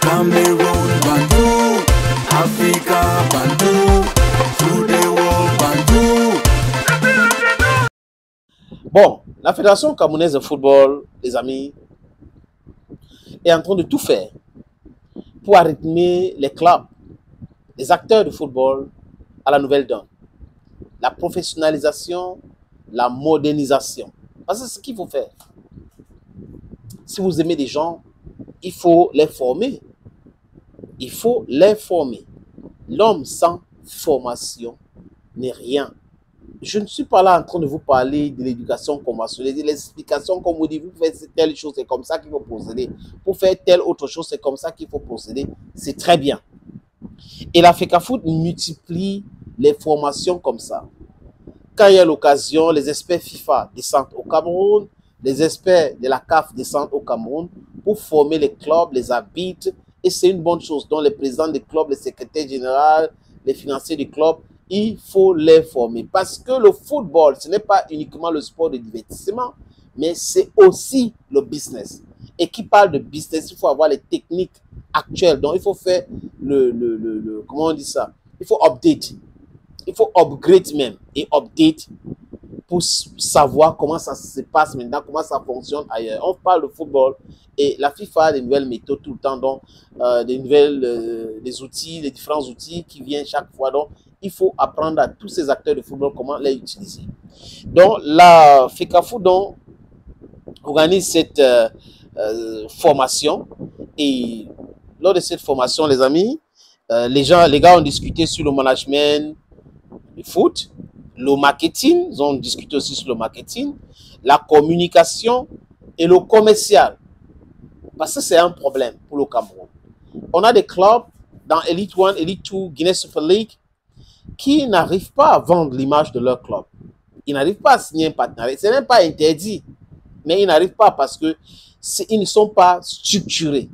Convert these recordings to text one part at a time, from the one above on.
Cameroon Bandou, Africa Bandou, through the world Bandou. Bon, la Fédération camerounaise de football, les amis, est en train de tout faire pour rythmer les clubs, les acteurs de football à la nouvelle donne. La professionnalisation, la modernisation. Parce que c'est ce qu'il faut faire. Si vous aimez des gens, il faut les former. Il faut les former. L'homme sans formation n'est rien. Je ne suis pas là en train de vous parler de l'éducation conventionnelle, de l'explication comme vous dites, vous faites telle chose, c'est comme ça qu'il faut procéder. Pour faire telle autre chose, c'est comme ça qu'il faut procéder. C'est très bien. Et la FECAFOOT multiplie les formations comme ça. Quand il y a l'occasion, les experts FIFA descendent au Cameroun, les experts de la CAF descendent au Cameroun pour former les clubs, les arbitres. Et c'est une bonne chose. Donc les présidents des clubs, les secrétaires généraux, les financiers du club, il faut les former. Parce que le football, ce n'est pas uniquement le sport de divertissement, mais c'est aussi le business. Et qui parle de business, il faut avoir les techniques actuelles. Donc il faut faire comment on dit ça? Il faut update. Il faut upgrade même. Et update pour savoir comment ça se passe maintenant, comment ça fonctionne ailleurs. On parle de football et la FIFA a des nouvelles méthodes tout le temps, donc des outils, les différents outils qui viennent chaque fois. Donc, il faut apprendre à tous ces acteurs de football comment les utiliser. Donc, la FECAFOOT organise cette formation et lors de cette formation, les amis, les gars ont discuté sur le management du foot, le marketing, ils ont discuté aussi sur le marketing, la communication et le commercial. Parce que c'est un problème pour le Cameroun. On a des clubs dans Elite 1, Elite 2, Guinness Super League qui n'arrivent pas à vendre l'image de leur club. Ils n'arrivent pas à signer un partenariat. Ce n'est pas interdit, mais ils n'arrivent pas parce qu'ils ne sont pas structurés.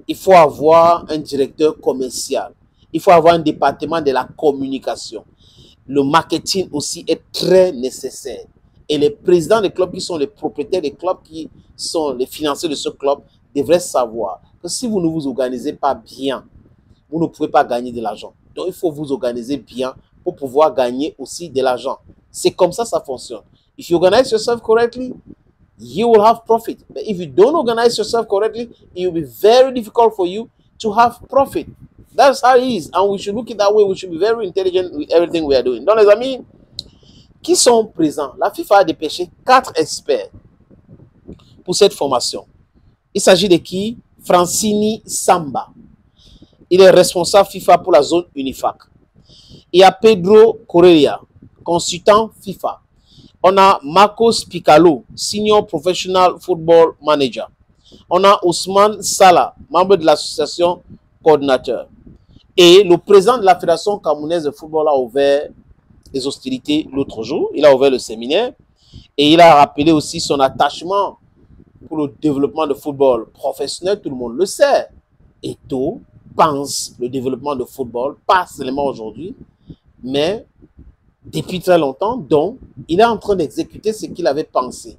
Il faut avoir un directeur commercial. Il faut avoir un département de la communication. Le marketing aussi est très nécessaire. Et les présidents des clubs qui sont les propriétaires des clubs, qui sont les financiers de ce club, devraient savoir que si vous ne vous organisez pas bien, vous ne pouvez pas gagner de l'argent. Donc, il faut vous organiser bien pour pouvoir gagner aussi de l'argent. C'est comme ça fonctionne. If you organize yourself correctly, you will have profit. But if you don't organize yourself correctly, it will be very difficult for you to have profit. That's how it is. And we should look it that way. We should be very intelligent with everything we are doing. Donc, les amis, qui sont présents? La FIFA a dépêché 4 experts pour cette formation. Il s'agit de qui? Francini Samba. Il est responsable FIFA pour la zone UNIFAC. Il y a Pedro Correa, consultant FIFA. On a Marcos Picalo, Senior Professional Football Manager. On a Ousmane Salah, membre de l'association coordinateur. Et le président de la Fédération camerounaise de football a ouvert les hostilités l'autre jour. Il a ouvert le séminaire et il a rappelé aussi son attachement pour le développement de football professionnel. Tout le monde le sait. Eto'o pense le développement de football, pas seulement aujourd'hui, mais depuis très longtemps. Donc, il est en train d'exécuter ce qu'il avait pensé.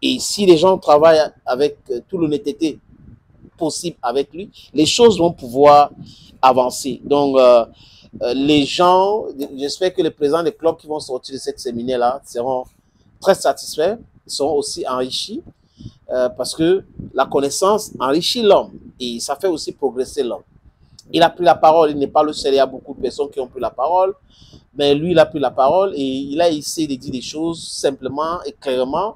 Et si les gens travaillent avec toute l'honnêteté possible avec lui, les choses vont pouvoir avancer. Donc, les gens, j'espère que les présidents des clubs qui vont sortir de cette séminaire-là seront très satisfaits, seront aussi enrichis, parce que la connaissance enrichit l'homme et ça fait aussi progresser l'homme. Il a pris la parole, il n'est pas le seul, il y a beaucoup de personnes qui ont pris la parole, mais lui, il a pris la parole et il a essayé de dire des choses simplement et clairement.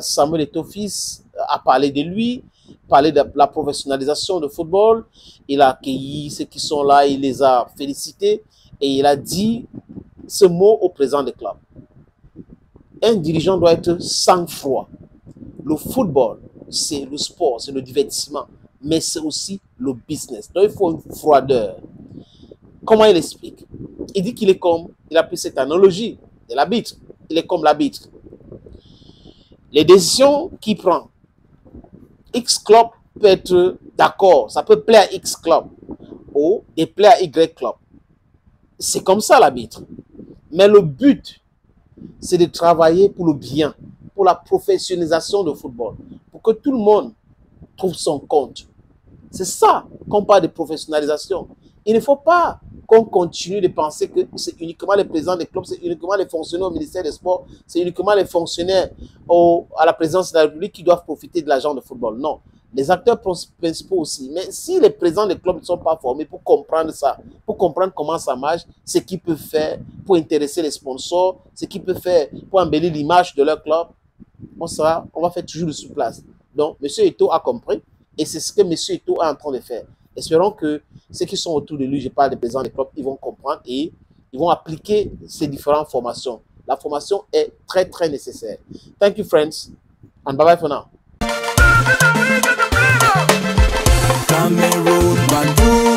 Samuel Eto'o-Fils a parlé de lui, parlé de la professionnalisation du football. Il a accueilli ceux qui sont là, il les a félicités et il a dit ce mot au président des clubs. Un dirigeant doit être sang-froid. Le football, c'est le sport, c'est le divertissement, mais c'est aussi le business. Donc il faut une froideur. Comment il explique? Il dit qu'il est comme, il a pris cette analogie de l'arbitre. Il est comme l'arbitre. Les décisions qu'il prend, X club peut être d'accord, ça peut plaire à X club ou déplaire à Y club. C'est comme ça l'arbitre. Mais le but, c'est de travailler pour le bien, pour la professionnalisation du football, pour que tout le monde trouve son compte. C'est ça qu'on parle de professionnalisation. Il ne faut pas qu'on continue de penser que c'est uniquement les présidents des clubs, c'est uniquement les fonctionnaires au ministère des Sports, c'est uniquement les fonctionnaires à la présidence de la République qui doivent profiter de l'argent de football. Non, les acteurs principaux aussi. Mais si les présidents des clubs ne sont pas formés pour comprendre ça, pour comprendre comment ça marche, ce qu'ils peuvent faire pour intéresser les sponsors, ce qu'ils peuvent faire pour embellir l'image de leur club, on va faire toujours le sous-place. Donc, M. Eto'o a compris et c'est ce que M. Eto'o est en train de faire. Espérons que ceux qui sont autour de lui, je parle des présidents des clubs, ils vont comprendre et ils vont appliquer ces différentes formations. La formation est très, très nécessaire. Thank you, friends, and bye-bye for now. Cameroon, Banjul.